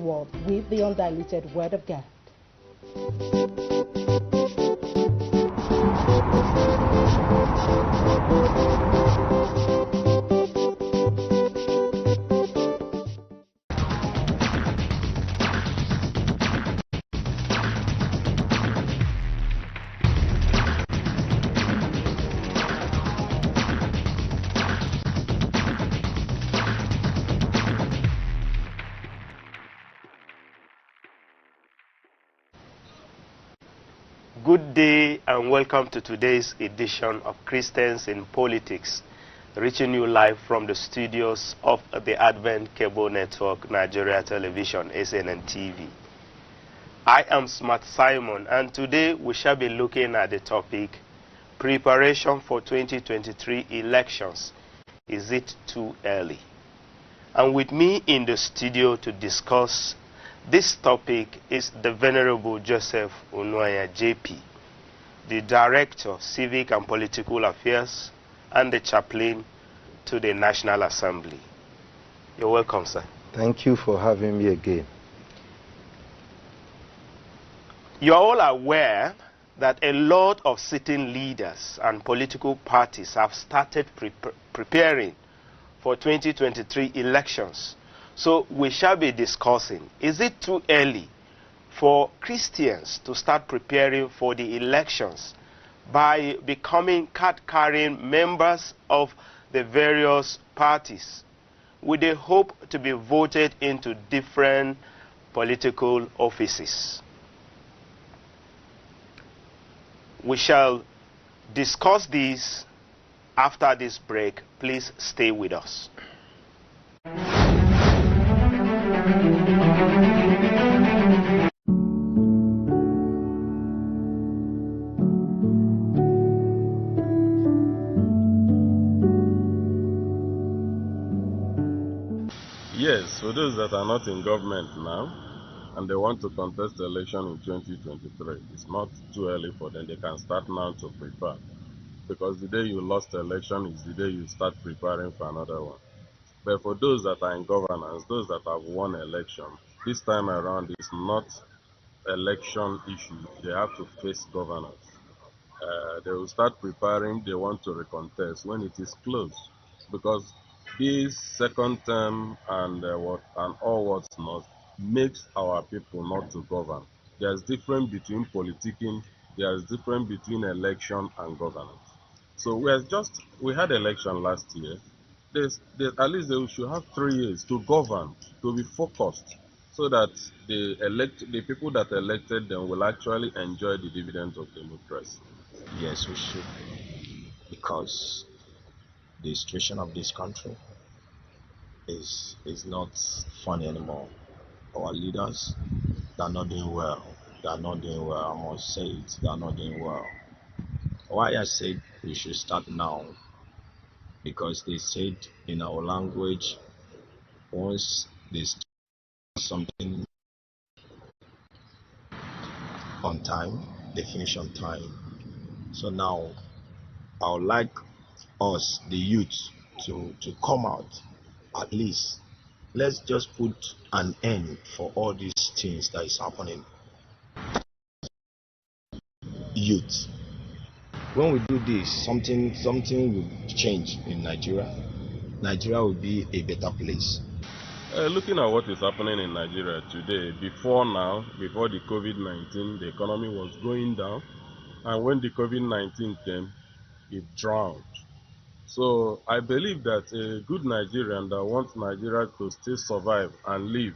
with the undiluted Word of God. Good day and welcome to today's edition of Christians in Politics, reaching you live from the studios of the Advent Cable Network Nigeria Television, ACNNTV. I am Smart Simon, and today we shall be looking at the topic, Preparation for 2023 Elections. Is it too early? And with me in the studio to discuss this topic is the Venerable Joseph Onwaya JP, the Director, Civic and Political Affairs, and the Chaplain to the National Assembly. You're welcome, sir. Thank you for having me again. You're all aware that a lot of sitting leaders and political parties have started preparing for 2023 elections. So we shall be discussing, is it too early for Christians to start preparing for the elections by becoming card-carrying members of the various parties with the hope to be voted into different political offices? We shall discuss this after this break. Please stay with us. Yes, for those that are not in government now and they want to contest the election in 2023, it's not too early for them. They can start now to prepare, because the day you lost the election is the day you start preparing for another one. But for those that are in governance, those that have won election, this time around it's not election issue. They have to face governance. They will start preparing. They want to recontest when it is close, because this second term and all what's not makes our people not to govern. There's difference between politicking. There's difference between election and governance. So we had election last year. At least they should have 3 years to govern, to be focused, so that the people that elected them will actually enjoy the dividends of democracy. Yes, we should, because the situation of this country is not funny anymore. Our leaders, they're not doing well. They're not doing well. I must say it. They're not doing well. Why I said we should start now, because they said in our language, once they start something on time, they finish on time. So now I would like us, the youth, to come out. At least let's just put an end for all these things that is happening. Youth, when we do this, something will change in Nigeria. Nigeria will be a better place. Looking at what is happening in Nigeria today, before the COVID-19, the economy was going down, and when the COVID-19 came, it drowned. So I believe that a good Nigerian that wants Nigeria to still survive and live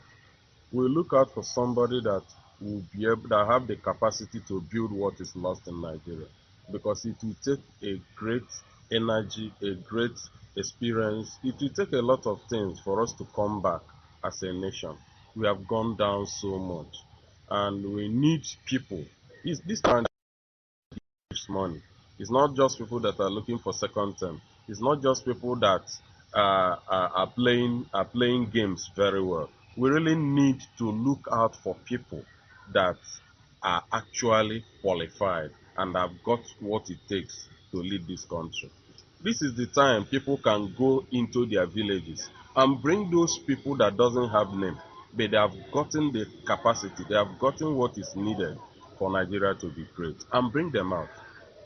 will look out for somebody that will be able to have the capacity to build what is lost in Nigeria, because it will take a great energy, a great experience. It will take a lot of things for us to come back as a nation. We have gone down so much, and we need people. This time money. It's not just people that are looking for second term. It's not just people that are playing games very well. We really need to look out for people that are actually qualified and have got what it takes to lead this country. This is the time people can go into their villages and bring those people that doesn't have name. but they have gotten the capacity, they have gotten what is needed for Nigeria to be great, and bring them out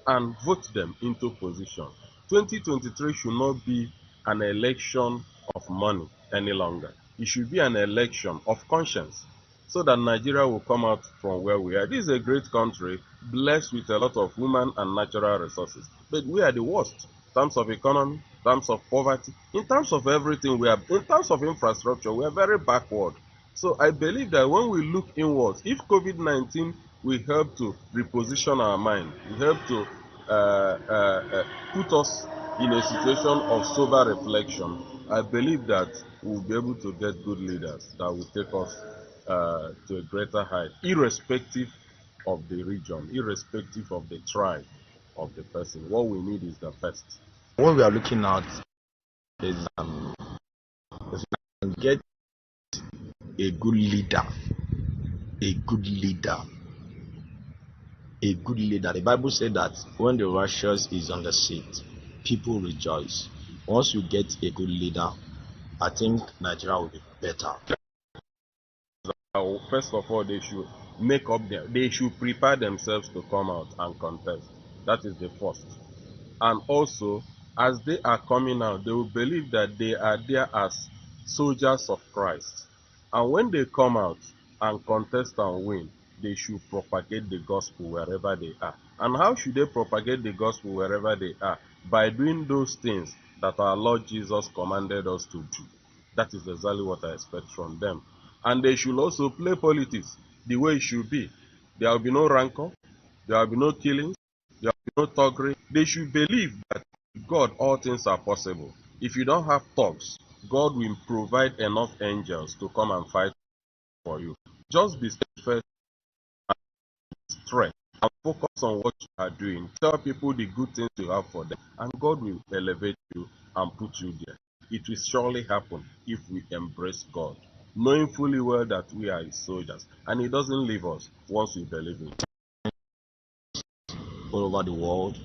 and vote them into position. 2023 should not be an election of money any longer. It should be an election of conscience, so that Nigeria will come out from where we are. This is a great country, blessed with a lot of human and natural resources, but we are the worst in terms of economy, in terms of poverty, in terms of everything. We are, in terms of infrastructure, we are very backward. So I believe that when we look inwards, if COVID-19 will help to reposition our mind, will help to put us in a situation of sober reflection, I believe that we'll be able to get good leaders that will take us to a greater height, irrespective of the region, irrespective of the tribe of the person. What we need is the best. What we are looking at is if we can get a good leader, a good leader, a good leader. The Bible said that when the righteous is on the seat, people rejoice. Once you get a good leader, I think Nigeria will be better. First of all, they should make up they should prepare themselves to come out and contest. That is the first. And also, as they are coming out, they will believe that they are there as soldiers of Christ. And when they come out and contest and win, they should propagate the gospel wherever they are. And how should they propagate the gospel wherever they are? By doing those things that our Lord Jesus commanded us to do. That is exactly what I expect from them. And they should also play politics the way it should be. There will be no rancor, there will be no killings, there will be no thuggery. They should believe that with God all things are possible. If you don't have thugs, God will provide enough angels to come and fight for you. Just be steadfast and strength and focus on what you are doing. Tell people the good things you have for them, and God will elevate you and put you there. It will surely happen if we embrace God, knowing fully well that we are His soldiers, and He doesn't leave us once we believe in Him. All over the world,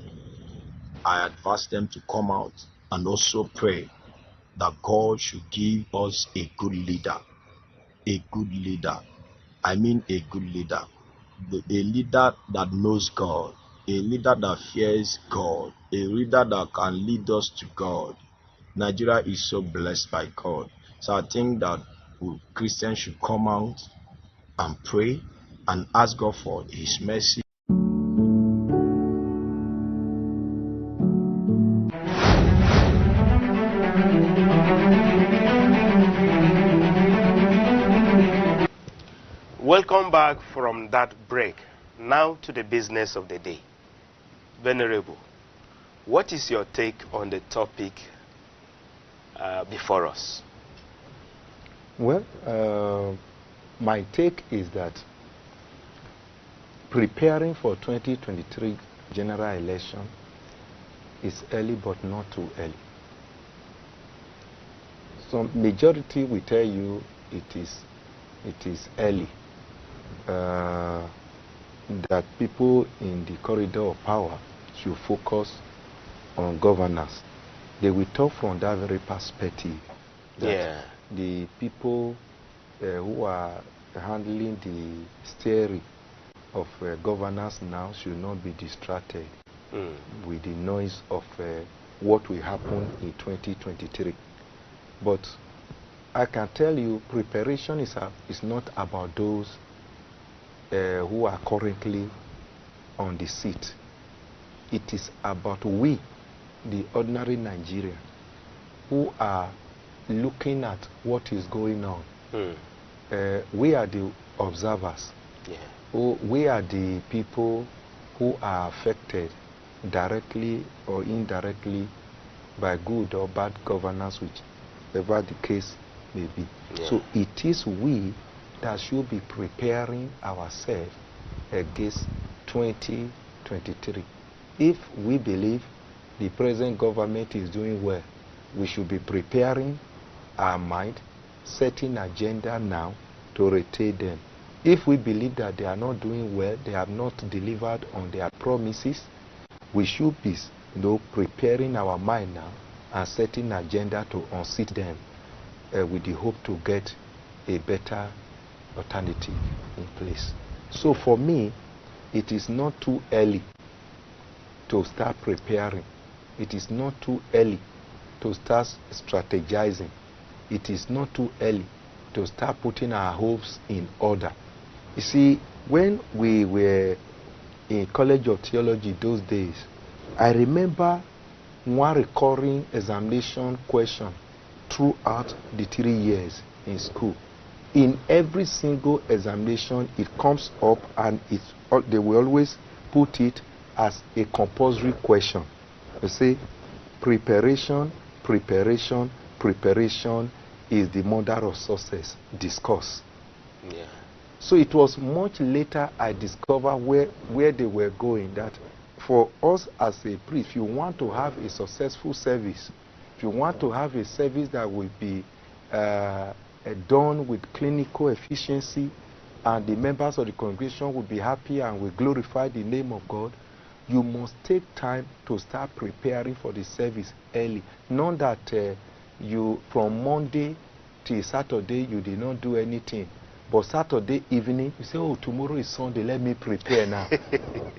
I advise them to come out and also pray that God should give us a good leader. A good leader. I mean a good leader. A leader that knows God. A leader that fears God. A leader that can lead us to God. Nigeria is so blessed by God. So I think that Christians should come out and pray and ask God for His mercy. Welcome back from that break. Now to the business of the day. Venerable, what is your take on the topic before us? Well, my take is that preparing for 2023 general election is early, but not too early. Some majority will tell you it is early. That people in the corridor of power should focus on governance. They will talk from that very perspective. That the people who are handling the steering of governance now should not be distracted with the noise of what will happen in 2023. But I can tell you, preparation is not about those who are currently on the seat. It is about we, the ordinary Nigerian, who are looking at what is going on. We are the observers. We are the people who are affected directly or indirectly by good or bad governance, whichever the case may be. So it is we that should be preparing ourselves against 2023. If we believe the present government is doing well, we should be preparing our mind, setting agenda now to retain them. If we believe that they are not doing well, they have not delivered on their promises, we should be preparing our mind now and setting agenda to unseat them with the hope to get a better alternative in place. So for me, it is not too early to start preparing. It is not too early to start strategizing. It is not too early to start putting our hopes in order. You see, when we were in College of Theology those days, I remember one recurring examination question throughout the 3 years in school. In every single examination, it comes up, and they will always put it as a compulsory question. You see, preparation, preparation, preparation is the mother of success. Discuss. Yeah. So it was much later I discovered where they were going, that for us as a priest, if you want to have a successful service, if you want to have a service that will be done with clinical efficiency, and the members of the congregation will be happy and will glorify the name of God, you must take time to start preparing for the service early. Not that you, from Monday till Saturday, you did not do anything. But Saturday evening, you say, oh, tomorrow is Sunday, let me prepare now.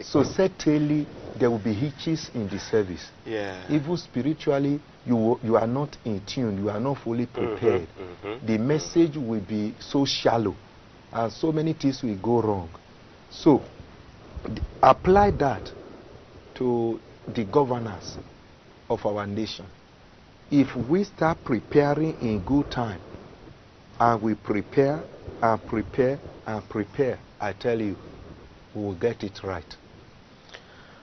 So certainly, there will be hitches in the service. Yeah. Even spiritually, you are not in tune, you are not fully prepared. The message will be so shallow, and so many things will go wrong. So, apply that to the governance of our nation. If we start preparing in good time, and we prepare and prepare and prepare, I tell you, we will get it right.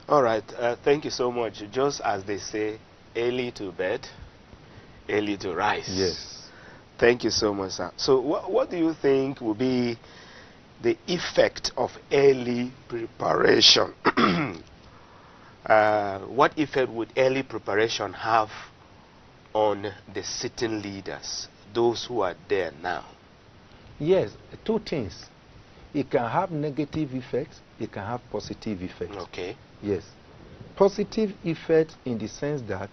All right, thank you so much. Just as they say, early to bed, early to rise. Yes. Thank you so much, sir. So what do you think will be the effect of early preparation? What effect would early preparation have on the sitting leaders, those who are there now? Yes, two things. It can have negative effects, it can have positive effects. Okay. Yes. Positive effect in the sense that,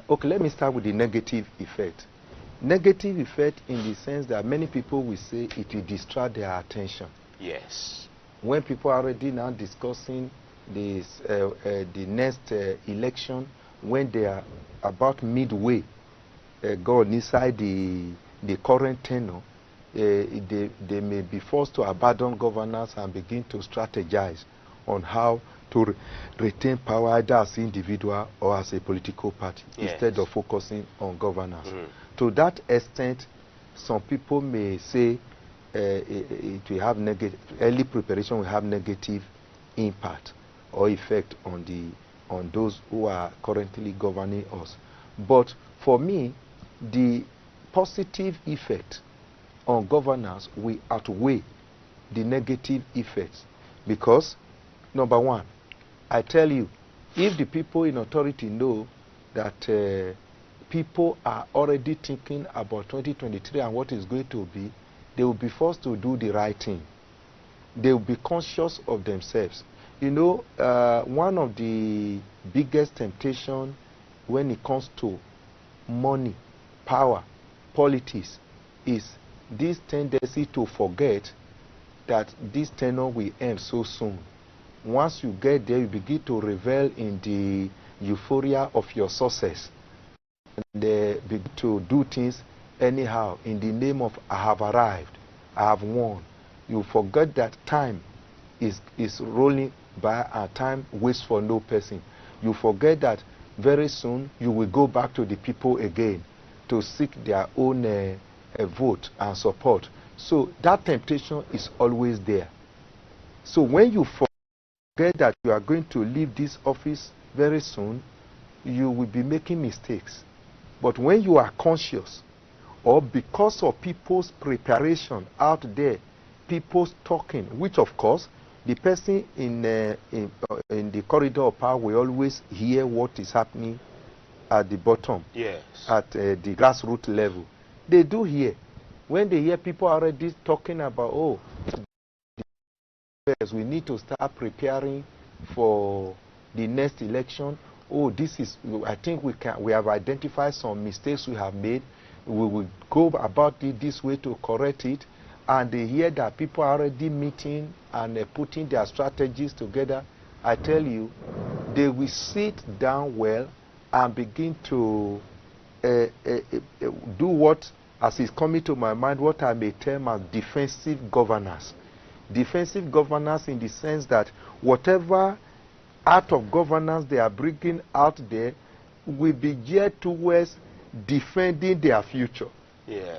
okay, let me start with the negative effect. Negative effect in the sense that many people will say it will distract their attention. Yes. When people are already now discussing this, the next election, when they are about midway gone inside the current tenure, they may be forced to abandon governance and begin to strategize on how to retain power, either as individual or as a political party, yes, instead of focusing on governance. To that extent, some people may say it will have early preparation will have negative impact or effect on those who are currently governing us. But for me, the positive effect on governance will outweigh the negative effects, because number one, I tell you, if the people in authority know that people are already thinking about 2023 and what is going to be, they will be forced to do the right thing. They will be conscious of themselves. You know, one of the biggest temptations when it comes to money, power, politics is this tendency to forget that this tenure will end so soon. Once you get there, you begin to revel in the euphoria of your success, and begin to do things anyhow in the name of I have arrived, I have won. You forget that time is rolling by, and time waits for no person. You forget that very soon you will go back to the people again to seek their own vote and support. So that temptation is always there. So when you forget that you are going to leave this office very soon, you will be making mistakes. But when you are conscious, or because of people's preparation out there, people's talking, which of course the person in the corridor of power will always hear what is happening at the bottom, yes, at the grassroots level. They do hear. When they hear people already talking about, oh, we need to start preparing for the next election. Oh, this is, I think we have identified some mistakes we have made. we will go about it this way to correct it, and they hear that people are already meeting and putting their strategies together, I tell you, they will sit down well and begin to do what, as is coming to my mind, what I may term as defensive governance. Defensive governance in the sense that whatever art of governance they are bringing out there will be geared towards defending their future,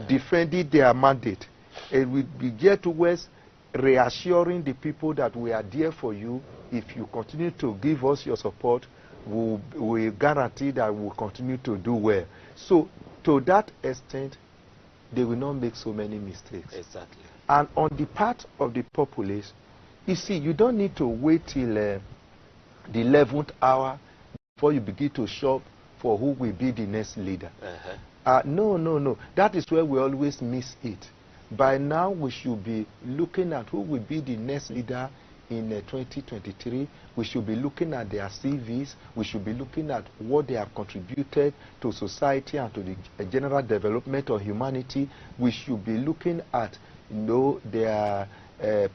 defending their mandate. It will be geared towards reassuring the people that we are there for you. If you continue to give us your support, we'll guarantee that we'll continue to do well. So, to that extent, they will not make so many mistakes. Exactly. And on the part of the populace, you see, you don't need to wait till the 11th hour before you begin to shop for who will be the next leader. No. That is where we always miss it. By now, we should be looking at who will be the next leader in 2023. We should be looking at their CVs. We should be looking at what they have contributed to society and to the general development of humanity. We should be looking at their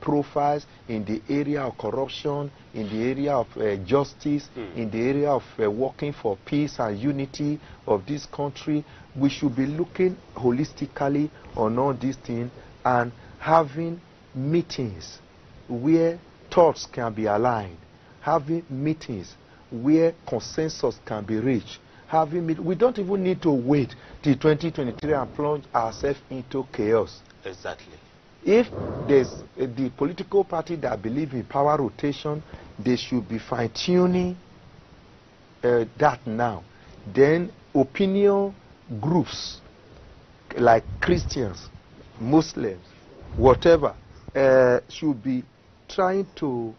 profiles in the area of corruption, in the area of justice, in the area of working for peace and unity of this country. We should be looking holistically on all these things and having meetings where thoughts can be aligned, having meetings where consensus can be reached. We don't even need to wait till 2023 and plunge ourselves into chaos. Exactly. If there's the political party that believe in power rotation, they should be fine-tuning that now. Then opinion groups like Christians, Muslims, whatever, should be trying to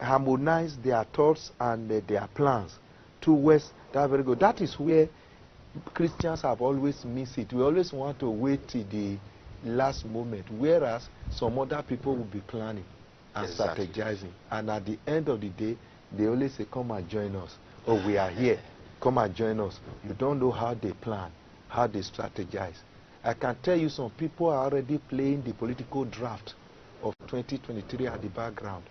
harmonize their thoughts and their plans towards that very good. That is where Christians have always missed it. We always want to wait till the last moment, whereas some other people will be planning and strategizing, and at the end of the day they always say, come and join us, or we are here, come and join us. You don't know how they plan, how they strategize. I can tell you some people are already playing the political draft of 2023 at the background.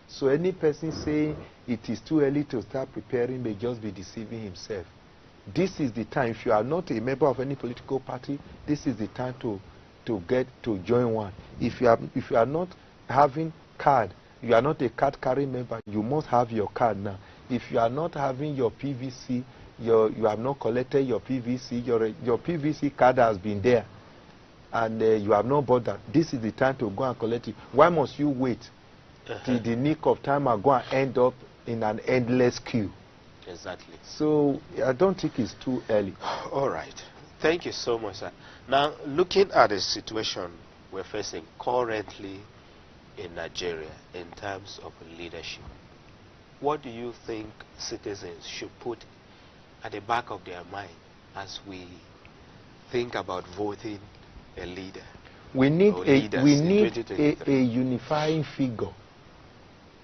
So any person saying it is too early to start preparing may just be deceiving himself. This is the time. If you are not a member of any political party, this is the time to get to join one. If you are not having card, you are not a card carrying member, you must have your card now. If you are not having your PVC, you have not collected your PVC, your PVC card has been there, and you have not bought that. This is the time to go and collect it. Why must you wait till the nick of time and go and end up in an endless queue? Exactly. So I don't think it's too early. All right. Thank you so much, sir. Now, looking at the situation we're facing currently in Nigeria in terms of leadership, what do you think citizens should put at the back of their mind as we think about voting a leader? We need a unifying figure,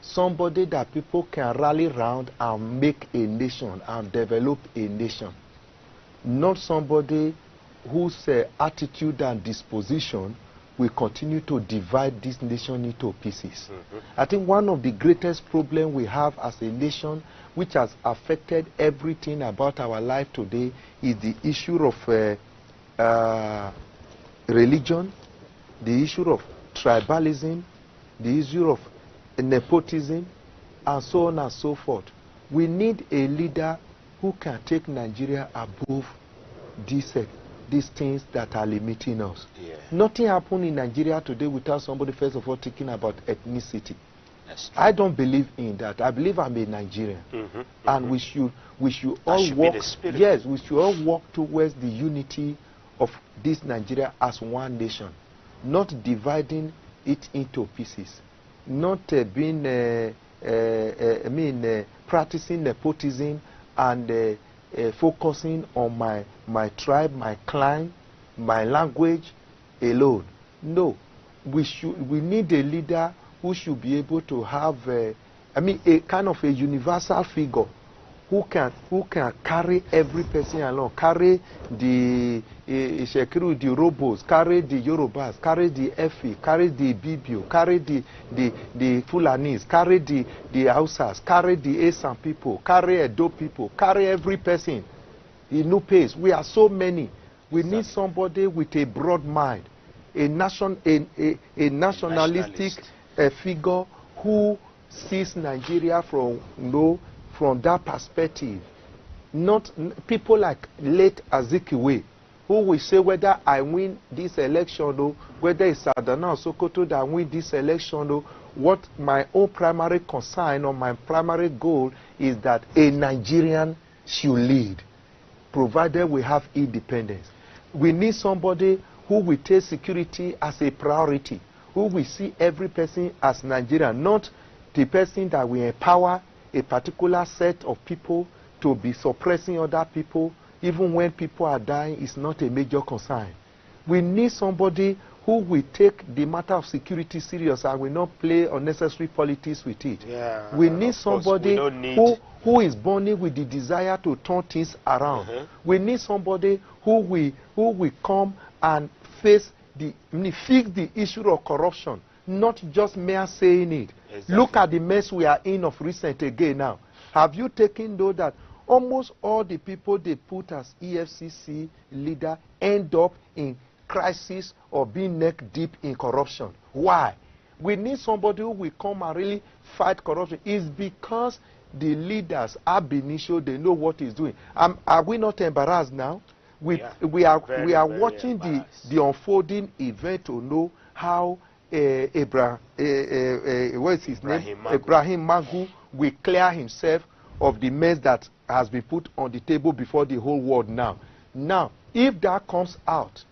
somebody that people can rally around and make a nation and develop a nation. Not somebody whose attitude and disposition will continue to divide this nation into pieces. I think one of the greatest problems we have as a nation, which has affected everything about our life today, is the issue of religion, the issue of tribalism, the issue of nepotism, and so on and so forth. We need a leader who can take Nigeria above these things that are limiting us. Nothing happened in Nigeria today without somebody first of all thinking about ethnicity. I don't believe in that. I believe I'm a Nigerian, and we should all work. Yes, we should all work towards the unity of this Nigeria as one nation, not dividing it into pieces, not practicing nepotism and focusing on my tribe, my clan, my language alone. No, we need a leader who should be able to have a kind of a universal figure who can carry every person along, carry the Shekiru, the Robos, carry the Yorubas, carry the Efi, carry the Bibio, carry the Fulanis, carry the Hausas, carry the Esan people, carry Edo people, carry every person in no pace. We are so many. We need somebody with a broad mind, a nationalistic figure who sees Nigeria from that perspective. Not people like late Azikiwe, who will say whether I win this election or whether it's Adana or Sokoto that win this election or what my own primary concern or my primary goal is that a Nigerian should lead, provided we have independence. We need somebody who will take security as a priority, who will see every person as Nigerian, not the person that will empower a particular set of people to be suppressing other people, even when people are dying, is not a major concern. We need somebody who will take the matter of security serious and will not play unnecessary politics with it. Yeah, we need somebody who is burning with the desire to turn things around. We need somebody who will come and fix the issue of corruption, not just mere saying it. Exactly. Look at the mess we are in of recent again now. Have you taken note that almost all the people they put as EFCC leader end up in crisis or being neck deep in corruption? Why? We need somebody who will come and really fight corruption. It's because the leaders ab initio, they know what he's doing. Are we not embarrassed now? We are watching the unfolding event to know how what is his name? Ibrahim Magu will clear himself of the mess that has been put on the table before the whole world now. Now, if that comes out,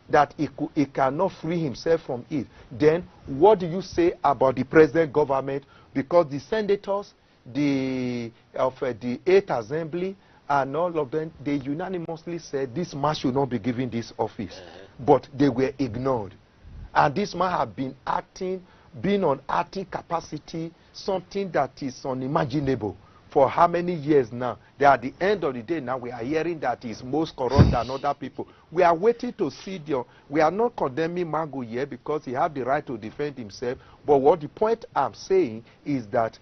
that he cannot free himself from it, then what do you say about the present government? Because the senators, the 8th Assembly, and all of them, they unanimously said this man should not be given this office. But they were ignored. And this man has been on acting capacity, something that is unimaginable for how many years now? That at the end of the day now we are hearing that he is most corrupt than other people. We are waiting to see we are not condemning Magu here because he has the right to defend himself. But what the point I'm saying is that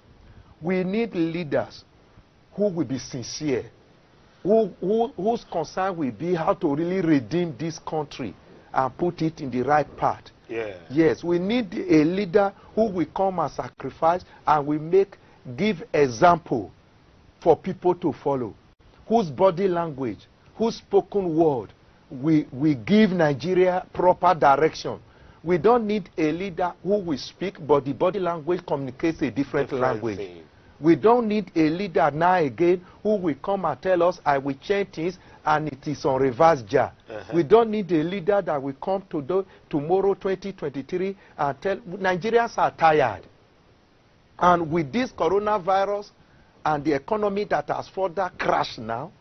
we need leaders who will be sincere, whose concern will be how to really redeem this country and put it in the right path. Yeah. Yes, we need a leader who will come and sacrifice and will give example for people to follow, whose body language, whose spoken word we give Nigeria proper direction. We don't need a leader who will speak, but the body language communicates a different language. Thing. We don't need a leader now again who will come and tell us, I will change things, and it is on reverse jar. We don't need a leader that will come tomorrow, 2023, and tell Nigerians are tired. And with this coronavirus and the economy that has further crashed now,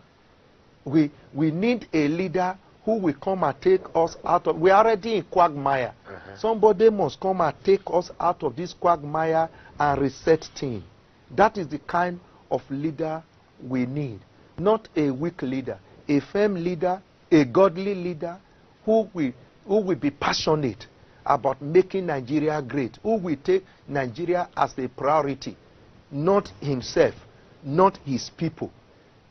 we need a leader who will come and take us out of... We are already in quagmire. Somebody must come and take us out of this quagmire and reset things. That is the kind of leader we need. Not a weak leader. A firm leader, a godly leader who will be passionate about making Nigeria great, who will take Nigeria as a priority, not himself, not his people.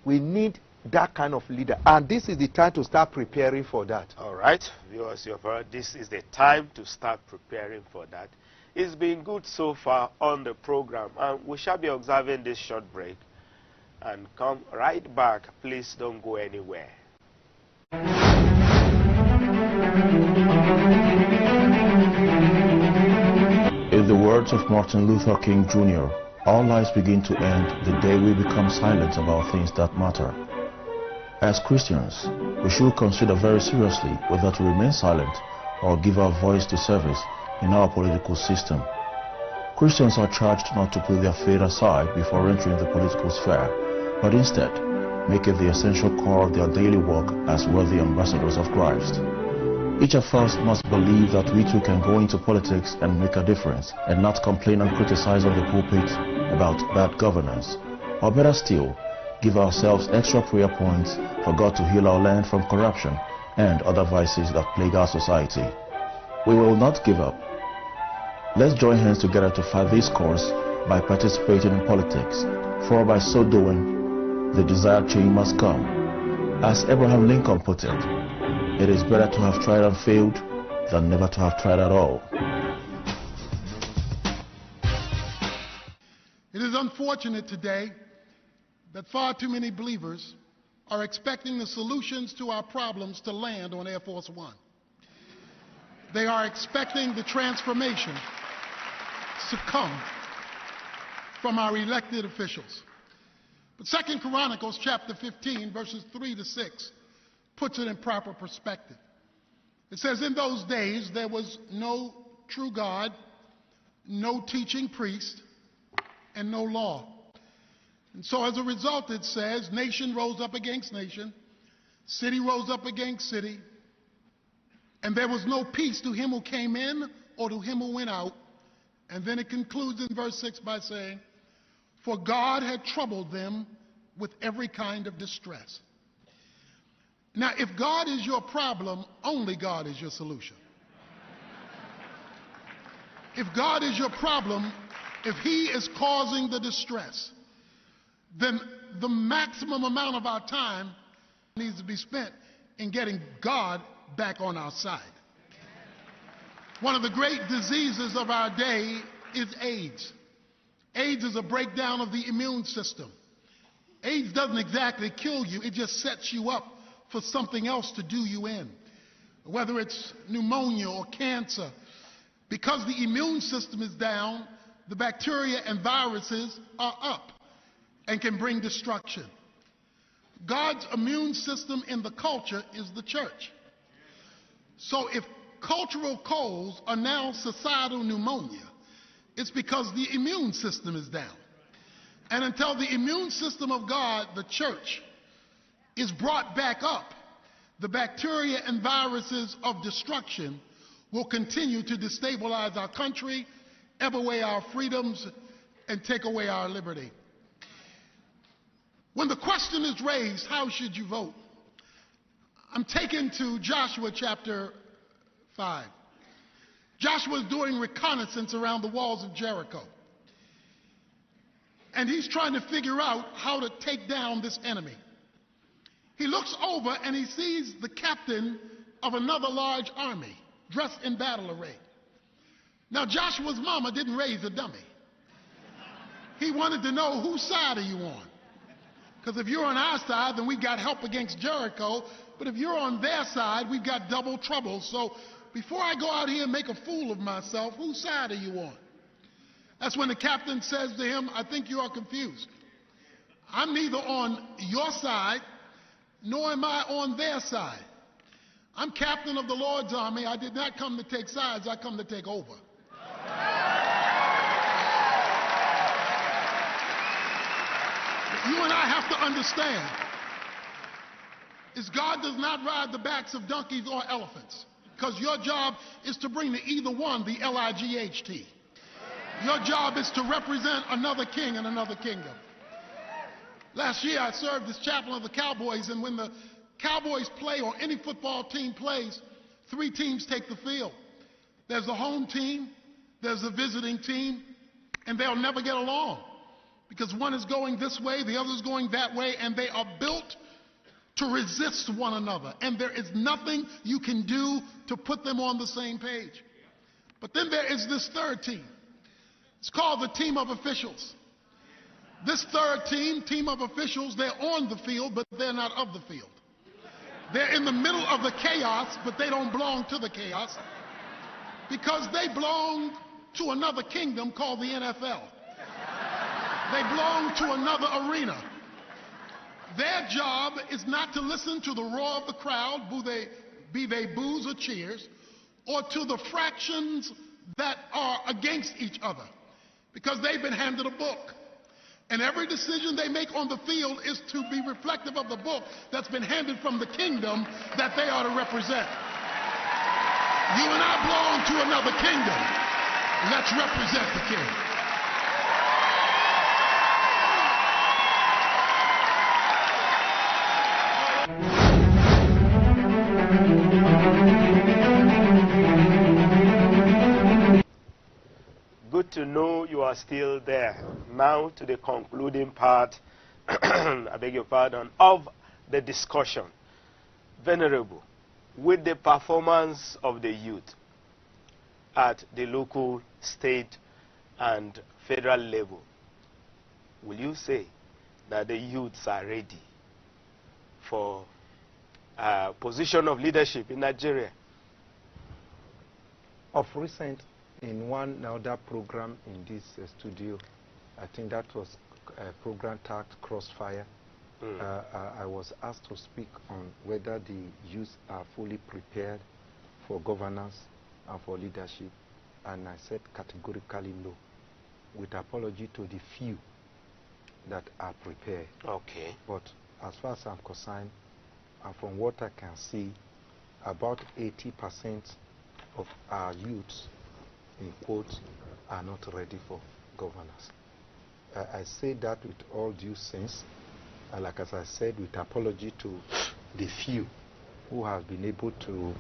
We need that kind of leader, and this is the time to start preparing for that. All right, viewers, this is the time to start preparing for that. It's been good so far on the program, and we shall be observing this short break and come right back. Please don't go anywhere. In the words of Martin Luther King Jr., all lives begin to end the day we become silent about things that matter. As Christians, we should consider very seriously whether to remain silent or give our voice to service in our political system. Christians are charged not to put their faith aside before entering the political sphere, but instead make it the essential core of their daily work as worthy ambassadors of Christ. Each of us must believe that we too can go into politics and make a difference, and not complain and criticize on the pulpit about bad governance. Or better still, give ourselves extra prayer points for God to heal our land from corruption and other vices that plague our society. We will not give up. Let's join hands together to fight this course by participating in politics, for by so doing, the desired change must come. As Abraham Lincoln put it is better to have tried and failed than never to have tried at all. It is unfortunate today that far too many believers are expecting the solutions to our problems to land on Air Force One. They are expecting the transformation to come from our elected officials. But 2 Chronicles chapter 15, verses 3 to 6, puts it in proper perspective. It says, in those days there was no true God, no teaching priest, and no law. And so as a result, it says, nation rose up against nation, city rose up against city, and there was no peace to him who came in or to him who went out. And then it concludes in verse 6 by saying, for God had troubled them with every kind of distress. Now, if God is your problem, only God is your solution. If God is your problem, if he is causing the distress, then the maximum amount of our time needs to be spent in getting God back on our side. One of the great diseases of our day is AIDS. AIDS is a breakdown of the immune system. AIDS doesn't exactly kill you, it just sets you up for something else to do you in, whether it's pneumonia or cancer. Because the immune system is down, the bacteria and viruses are up and can bring destruction. God's immune system in the culture is the church. So if cultural colds are now societal pneumonia, it's because the immune system is down. And until the immune system of God, the church, is brought back up, the bacteria and viruses of destruction will continue to destabilize our country, ebb away our freedoms, and take away our liberty. When the question is raised, how should you vote? I'm taken to Joshua chapter 5. Joshua is doing reconnaissance around the walls of Jericho. And he's trying to figure out how to take down this enemy. He looks over and he sees the captain of another large army dressed in battle array. Now, Joshua's mama didn't raise a dummy. He wanted to know, whose side are you on? Because if you're on our side, then we got help against Jericho. But if you're on their side, we've got double trouble. So before I go out here and make a fool of myself, whose side are you on? That's when the captain says to him, I think you are confused. I'm neither on your side, nor am I on their side. I'm captain of the Lord's army. I did not come to take sides. I come to take over. You and I have to understand is God does not ride the backs of donkeys or elephants, because your job is to bring to either one the L-I-G-H-T. Your job is to represent another king and another kingdom. Last year I served as chaplain of the Cowboys, and when the Cowboys play or any football team plays, 3 teams take the field. There's a home team, there's a visiting team, and they'll never get along because one is going this way, the other is going that way, and they are built to resist one another, and there is nothing you can do to put them on the same page. But then there is this third team. It's called the team of officials. This third team of officials, they're on the field, but they're not of the field. They're in the middle of the chaos, but they don't belong to the chaos because they belong to another kingdom called the NFL. They belong to another arena. Their job is not to listen to the roar of the crowd, be they boos or cheers, or to the fractions that are against each other, because they've been handed a book. And every decision they make on the field is to be reflective of the book that's been handed from the kingdom that they are to represent. You and I belong to another kingdom. Let's represent the king. good to know you are still there. Now to the concluding part, I beg your pardon, of the discussion. Venerable, with the performance of the youth at the local, state, and federal level, will you say that the youths are ready for a position of leadership in Nigeria? Of recent, in one other program in this studio, I think that was a program tagged Crossfire, I was asked to speak on whether the youth are fully prepared for governance and for leadership, and I said categorically no, with apology to the few that are prepared. Okay. But as far as I'm concerned, and from what I can see, about 80% of our youths, in quotes, are not ready for governance. I say that with all due sense, like as I said, with apology to the few who have been able to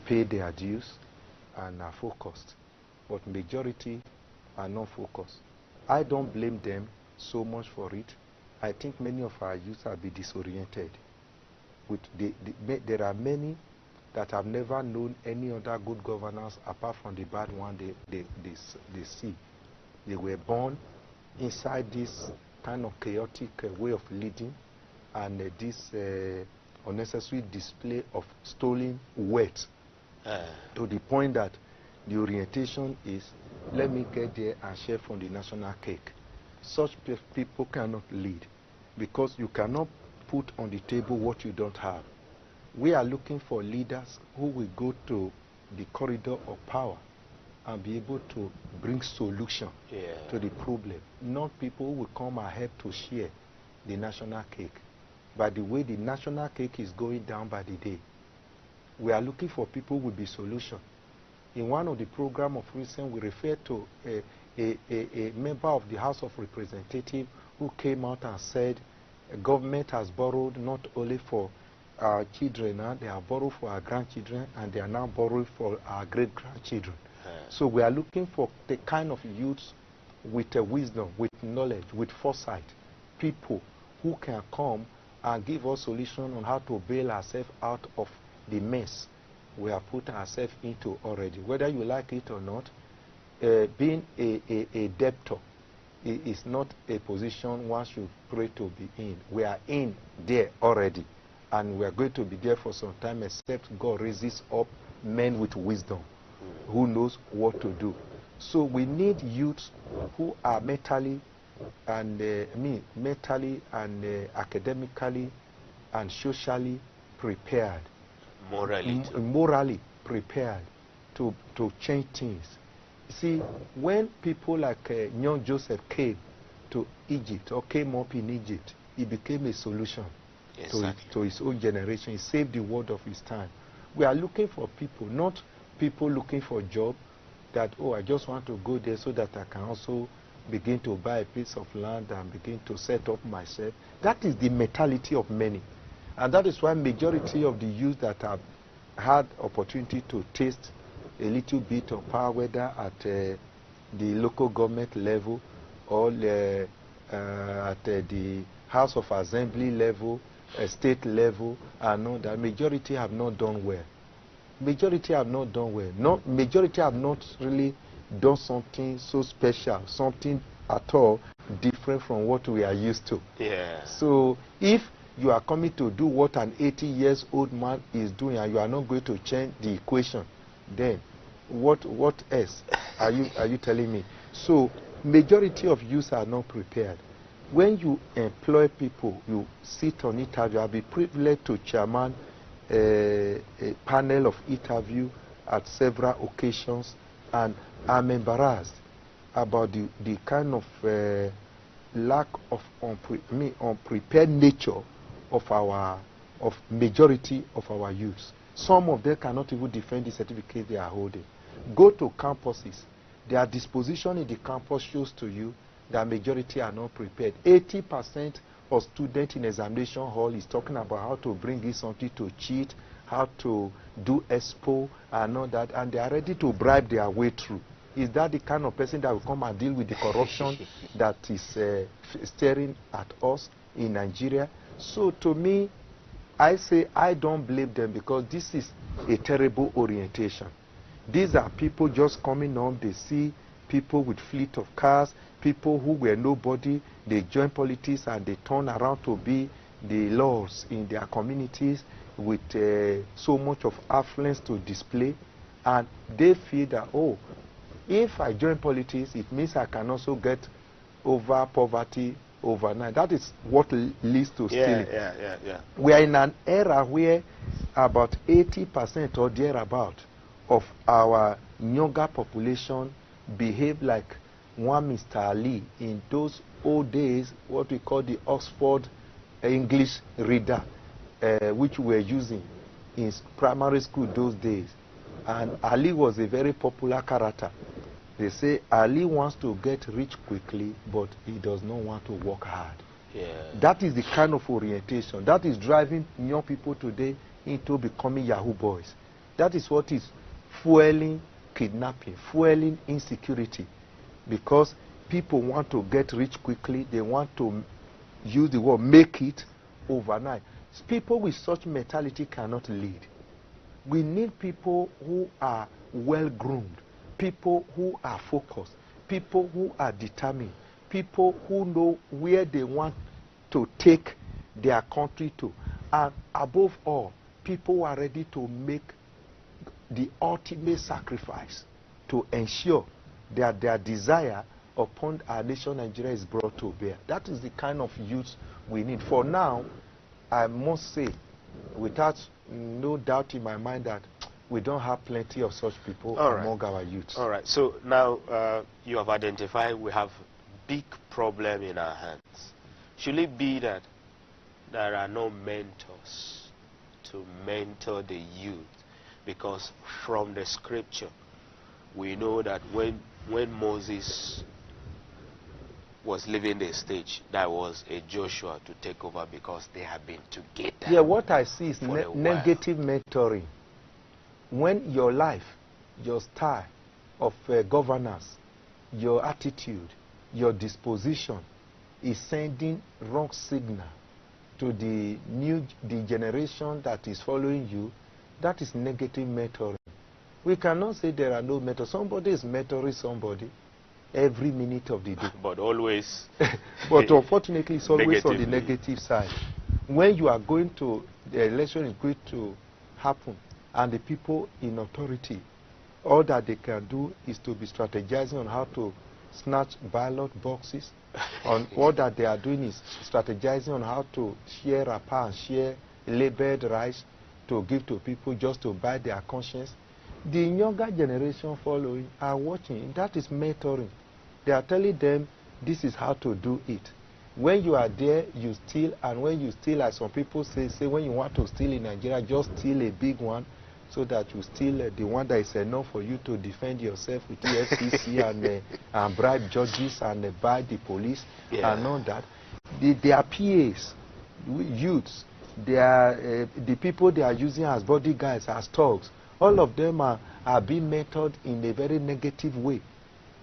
pay their dues and are focused, but majority are not focused. I don't blame them so much for it. I think many of our youth have been disoriented. There are many that have never known any other good governance apart from the bad one they see. They were born inside this kind of chaotic way of leading, and this unnecessary display of stolen wealth to the point that the orientation is, let me get there and share from the national cake. Such people cannot lead, because you cannot put on the table what you don't have. We are looking for leaders who will go to the corridor of power and be able to bring solution to the problem, not people who will come ahead to share the national cake. By the way the national cake is going down by the day, we are looking for people with the solution. In one of the program of recent, we referred to a member of the House of Representatives who came out and said government has borrowed not only for our children, they have borrowed for our grandchildren, and they are now borrowing for our great-grandchildren. So we are looking for the kind of youths with wisdom, with knowledge, with foresight, people who can come and give us solution on how to bail ourselves out of the mess we have put ourselves into already. Whether you like it or not, being a debtor is not a position one should pray to be in. We are in there already, and we are going to be there for some time, except God raises up men with wisdom who knows what to do. So we need youths who are mentally and academically and socially prepared, morally prepared to change things. See, when people like young Joseph came to Egypt, or came up in Egypt, he became a solution to his own generation. He saved the world of his time. We are looking for people, not people looking for a job that, oh, I just want to go there so that I can also begin to buy a piece of land and begin to set up myself. That is the mentality of many. And that is why majority of the youth that have had opportunity to taste a little bit of power, whether at the local government level or at the House of Assembly level, state level, and know that majority have not done well. Majority have not done well. Majority have not really done something so special, something at all different from what we are used to. So if you are coming to do what an 80-year-old man is doing, and you are not going to change the equation, then what else are you telling me? So majority of youth are not prepared. When you employ people, you sit on interview. I'll be privileged to chairman a panel of interview at several occasions, and I'm embarrassed about the kind of lack of unprepared nature of majority of our youths. Some of them cannot even defend the certificate they are holding. Go to campuses. Their disposition in the campus shows to you that majority are not prepared. 80% of students in examination hall is talking about how to bring in something to cheat, how to do expo and all that, and they are ready to bribe their way through. Is that the kind of person that will come and deal with the corruption that is staring at us in Nigeria? So to me, I say I don't blame them, because this is a terrible orientation. These are people just coming on, they see people with fleet of cars, people who were nobody, they join politics and they turn around to be the lords in their communities with so much of affluence to display, and they feel that, oh, if I join politics, it means I can also get over poverty overnight. That is what leads to stealing. We are in an era where about 80% or thereabout of our younger population behave like one Mr. Ali in those old days, what we call the Oxford English reader, which we were using in primary school those days. And Ali was a very popular character. They say Ali wants to get rich quickly, but he does not want to work hard. That is the kind of orientation that is driving young people today into becoming Yahoo boys. That is what is fueling kidnapping, fueling insecurity, because people want to get rich quickly. They want to use the word make it overnight. People with such mentality cannot lead. We need people who are well-groomed, people who are focused, people who are determined, people who know where they want to take their country to, and above all, people who are ready to make the ultimate sacrifice to ensure that their desire upon our nation Nigeria is brought to bear. That is the kind of youth we need. For now, I must say, without no doubt in my mind, that we don't have plenty of such people among our youths. All right. So now you have identified we have big problem in our hands. Should it be that there are no mentors to mentor the youth? Because from the scripture, we know that when Moses was leaving the stage, there was a Joshua to take over, because they have been together. Yeah, what I see is negative mentoring. When your life, your style of governance, your attitude, your disposition is sending wrong signal to the generation that is following you, that is negative mentoring. We cannot say there are no mentors. Somebody is mentoring somebody every minute of the day. But always. But unfortunately, it's always on the negative side. When you are going to, the election is going to happen, and the people in authority, all that they can do is to be strategizing on how to snatch ballot boxes. On all that they are doing is strategizing on how to share wrapper and share labeled rice to give to people just to buy their conscience. The younger generation following are watching. That is mentoring. They are telling them this is how to do it. When you are there, you steal, and when you steal, as some people say when you want to steal in Nigeria, just steal a big one, so that you steal the one that is enough for you to defend yourself with EFCC and bribe judges and buy the police and all that. They are PAs, youths. They are the people they are using as bodyguards, as thugs. All of them are being mentored in a very negative way.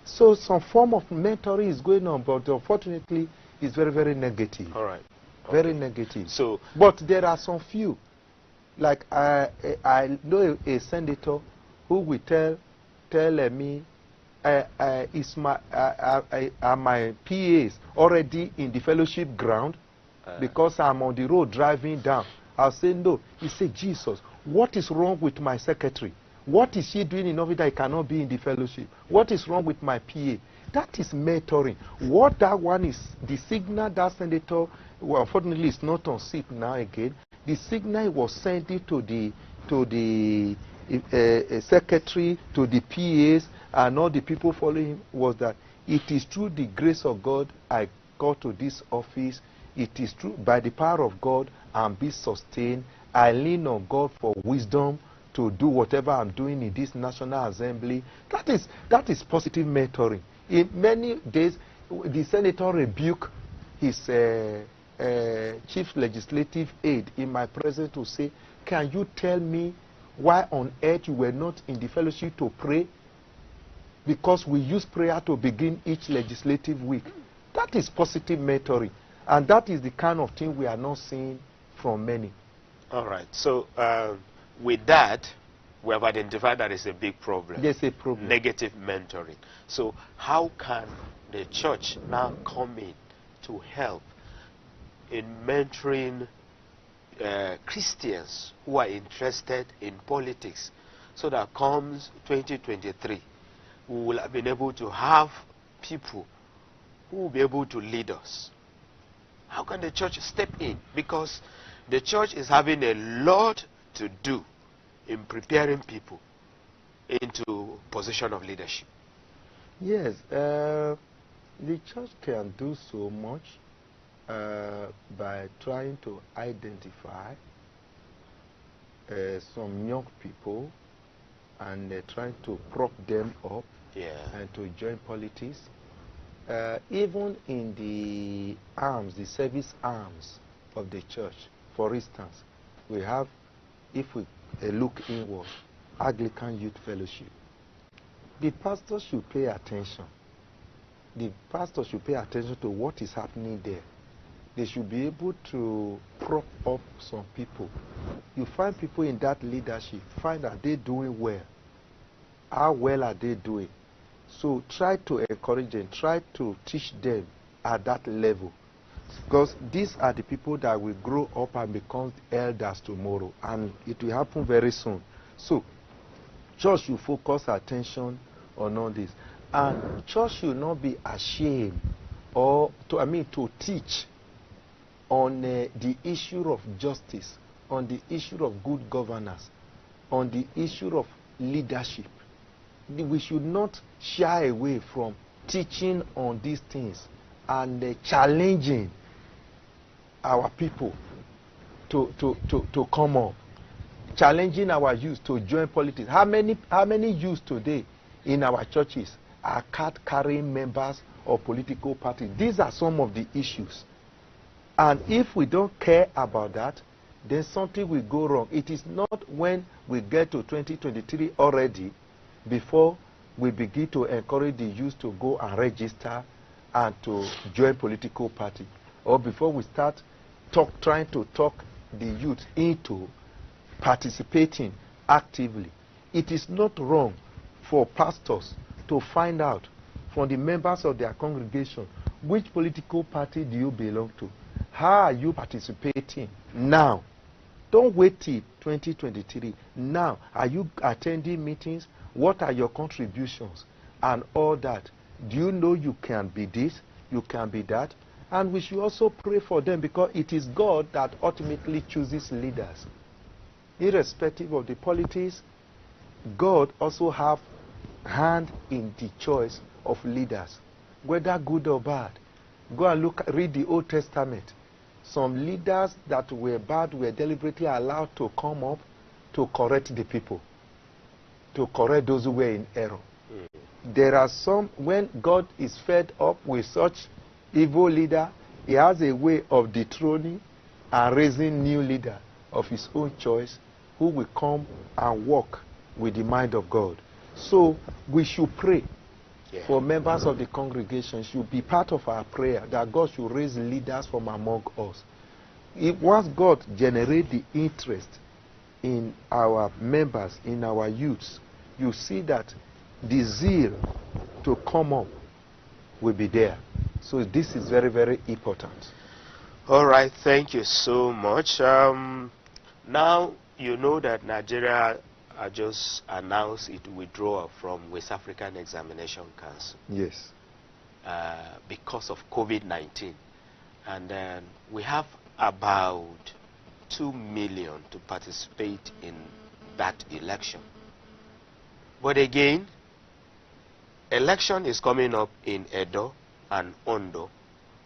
So some form of mentoring is going on, but unfortunately, it's very, very negative. All right. Very negative. So, but there are some few. Like I know a senator who will tell me, is my PAs already in the fellowship ground because I'm on the road driving down. I'll say no. He said, Jesus, what is wrong with my secretary? What is she doing in office that I cannot be in the fellowship? What is wrong with my PA? That is mentoring. What that one is, the signal that senator, well, unfortunately, is not on seat now again. The signal was sending to the secretary, to the PAs, and all the people following him was that it is through the grace of God I got to this office. It is true by the power of God I'm being sustained. I lean on God for wisdom to do whatever I'm doing in this National Assembly. That is positive mentoring. In many days, the senator rebuked his chief legislative aide in my presence to say, can you tell me why on earth you were not in the fellowship to pray? because we use prayer to begin each legislative week. That is positive mentoring. And that is the kind of thing we are not seeing from many. All right. So with that, we have identified that it's a big problem. There's a problem. Negative mentoring. So how can the church now come in to help in mentoring Christians who are interested in politics, so that comes 2023, we will have been able to have people who will be able to lead us? How can the church step in? Because the church is having a lot to do in preparing people into position of leadership. Yes, the church can do so much by trying to identify some young people and trying to prop them up and to join politics. Even in the arms, the service arms of the church, for instance, we have, if we look inward, Anglican Youth Fellowship. The pastor should pay attention. The pastor should pay attention to what is happening there. They should be able to prop up some people. You find people in that leadership, find that they're doing well. How well are they doing? So try to encourage them, try to teach them at that level. Because these are the people that will grow up and become elders tomorrow. And it will happen very soon. So church should focus attention on all this. And church should not be ashamed or to teach on the issue of justice, on the issue of good governance, on the issue of leadership. We should not shy away from teaching on these things and challenging our people to come up, challenging our youth to join politics. How many youth today in our churches are card-carrying members of political parties? These are some of the issues. And if we don't care about that, then something will go wrong. It is not when we get to 2023 already before we begin to encourage the youth to go and register and to join political party, or before we start trying to talk the youth into participating actively. It is not wrong for pastors to find out from the members of their congregation which political party do you belong to. How are you participating now? Don't wait till 2023. Now, are you attending meetings? What are your contributions? And all that. Do you know you can be this? You can be that? And we should also pray for them, because it is God that ultimately chooses leaders. Irrespective of the politics, God also have hand in the choice of leaders, whether good or bad. Go and read the Old Testament. Some leaders that were bad were deliberately allowed to come up to correct the people, to correct those who were in error. There are some, when God is fed up with such evil leader, he has a way of dethroning and raising new leader of his own choice who will come and walk with the mind of God. So we should pray for members of the congregation. Should be part of our prayer that God should raise leaders from among us. Once God generates the interest in our members, in our youths, you see that the zeal to come up will be there. So this is very, very important. All right, thank you so much. Now you know that Nigeria just announced its withdrawal from West African Examination Council. Yes. Because of COVID-19. And then we have about 2 million to participate in that election. But again, election is coming up in Edo and Ondo,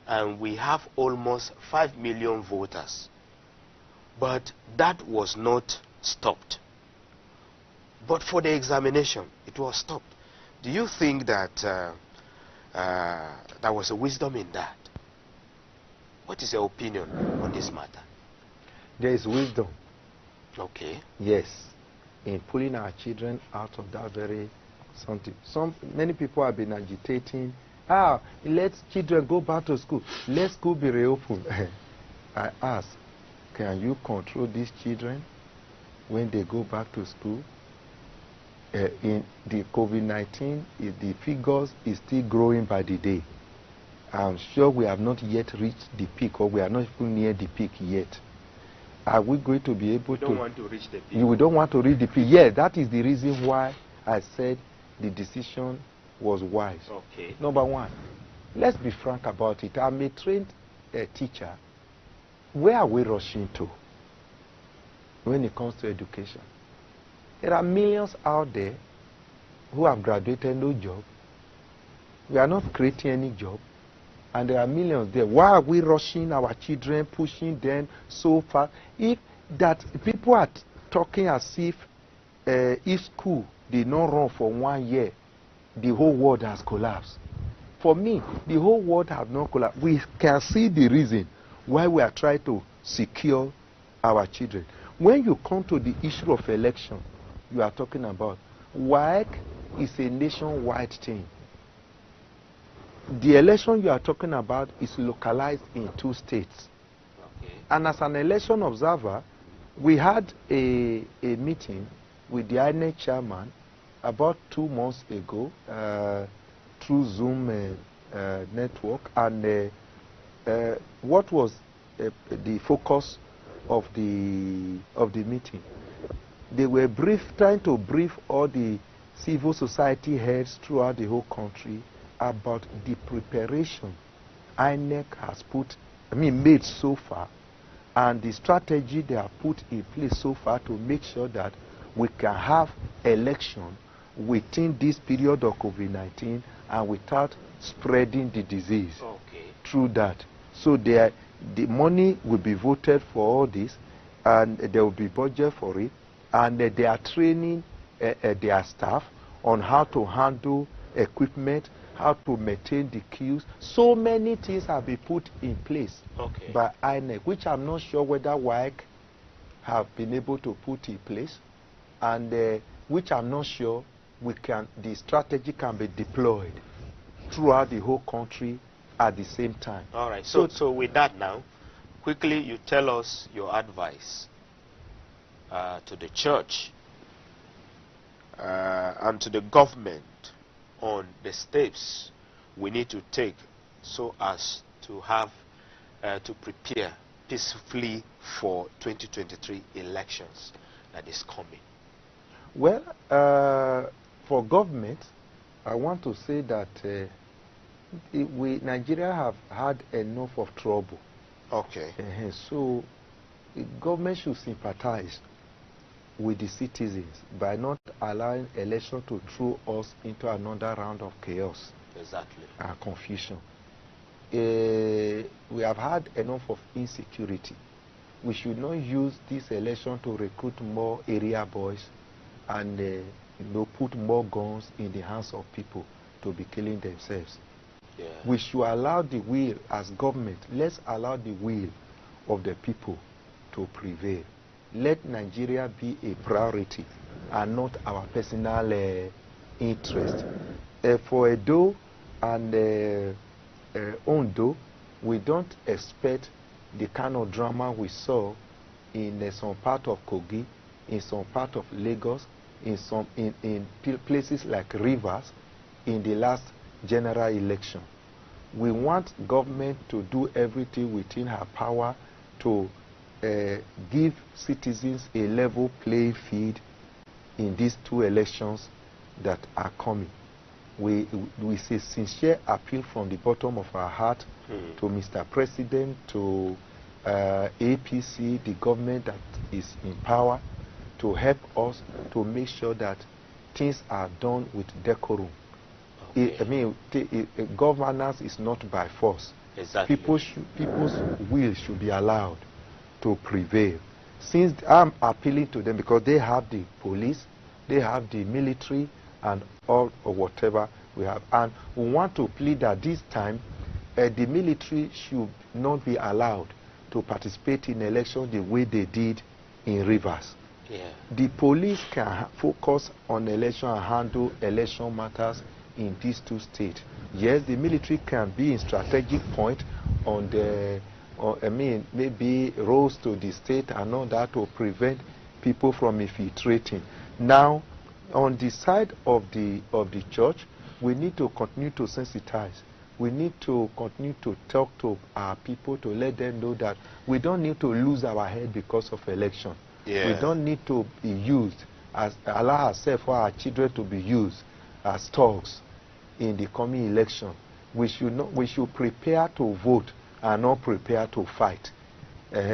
and we have almost 5 million voters. But that was not stopped. But for the examination, it was stopped. Do you think that there was a wisdom in that? What is your opinion on this matter? There is wisdom. Okay. Yes. In pulling our children out of that very something. Many people have been agitating, let children go back to school, let school be reopened. I ask, can you control these children when they go back to school? In the COVID-19, the figures is still growing by the day. I'm sure we have not yet reached the peak, or we are not even near the peak yet. Are we going to be able to... We don't want to reach the peak. We don't want to reach the peak. Yeah, that is the reason why I said the decision was wise. Okay. Number one, let's be frank about it. I'm a trained teacher. Where are we rushing to when it comes to education? There are millions out there who have graduated, no job. We are not creating any job. And there are millions there. Why are we rushing our children, pushing them so far? If that people are talking as if school did not run for 1 year, the whole world has collapsed. For me, the whole world has not collapsed. We can see the reason why we are trying to secure our children. When you come to the issue of election, you are talking about, WAEC is a nationwide thing. The election you are talking about is localized in 2 states. Okay. And as an election observer, we had a meeting with the ACNN chairman about 2 months ago through Zoom network. And what was the focus of the meeting? They were trying to brief all the civil society heads throughout the whole country about the preparation INEC has made so far, and the strategy they have put in place so far to make sure that we can have election within this period of COVID-19 and without spreading the disease through that. So the money will be voted for all this, and there will be budget for it, and they are training their staff on how to handle equipment, how to maintain the queues. So many things have been put in place by INEC, which I'm not sure whether WAEC have been able to put in place, and which I'm not sure the strategy can be deployed throughout the whole country at the same time. All right. So with that now, quickly you tell us your advice to the church and to the government on the steps we need to take so as to have to prepare peacefully for 2023 elections that is coming. Well, for government, I want to say that Nigeria have had enough of trouble. Okay. So the government should sympathize with the citizens by not allowing election to throw us into another round of chaos. Exactly. And confusion. We have had enough of insecurity. We should not use this election to recruit more area boys and put more guns in the hands of people to be killing themselves. Yeah. We should allow the will, as government, let's allow the will of the people to prevail. Let Nigeria be a priority and not our personal interest. For Edo and Ondo, we don't expect the kind of drama we saw in some part of Kogi, in some part of Lagos, in places like Rivers in the last general election. We want government to do everything within her power to give citizens a level playing field in these 2 elections that are coming. We say sincere appeal from the bottom of our heart to Mr. President, to APC, the government that is in power, to help us to make sure that things are done with decorum. Governance is not by force. Exactly. People's will should be allowed to prevail. Since I'm appealing to them because they have the police, they have the military, and all or whatever we have. And we want to plead that this time the military should not be allowed to participate in elections the way they did in Rivers. The police can focus on election and handle election matters in these two states. Yes, the military can be in strategic point on the, maybe roads to the state and all that to prevent people from infiltrating. Now, on the side of the church, we need to continue to sensitize. We need to continue to talk to our people to let them know that we don't need to lose our head because of election. We don't need to be used, allow ourselves or our children to be used as thugs in the coming election. We should prepare to vote and not prepare to fight.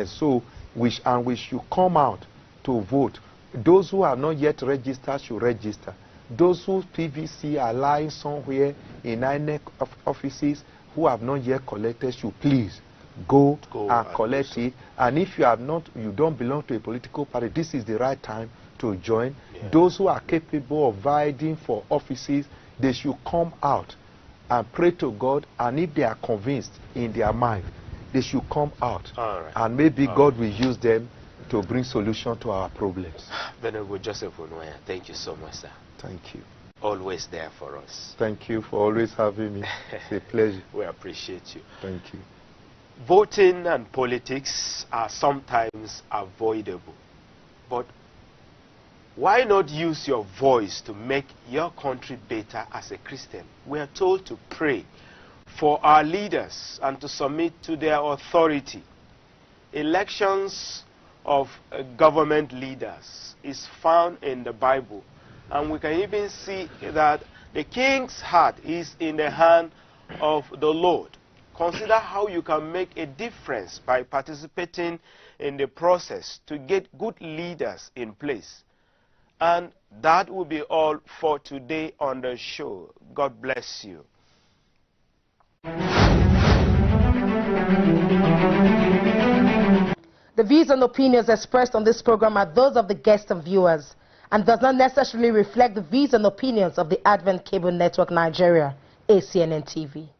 So we should come out to vote. Those who are not yet registered should register. Those whose PVC are lying somewhere in INEC offices who have not yet collected should please go and collect it. And if you have not, you don't belong to a political party, this is the right time to join. Those who are capable of vying for offices, they should come out and pray to God, and if they are convinced in their mind, they should come out. And maybe God will use them to bring solution to our problems. Venerable Joseph Onwaya, thank you so much, sir. Thank you. Always there for us. Thank you for always having me. It's a pleasure. We appreciate you. Thank you. Voting and politics are sometimes avoidable, but why not use your voice to make your country better as a Christian? We are told to pray for our leaders and to submit to their authority. Elections of government leaders is found in the Bible, and we can even see that the king's heart is in the hand of the Lord. Consider how you can make a difference by participating in the process to get good leaders in place. And that will be all for today on the show. God bless you. The views and opinions expressed on this program are those of the guests and viewers and does not necessarily reflect the views and opinions of the Advent Cable Network Nigeria, ACNNTV.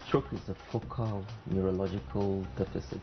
Stroke is a focal neurological deficit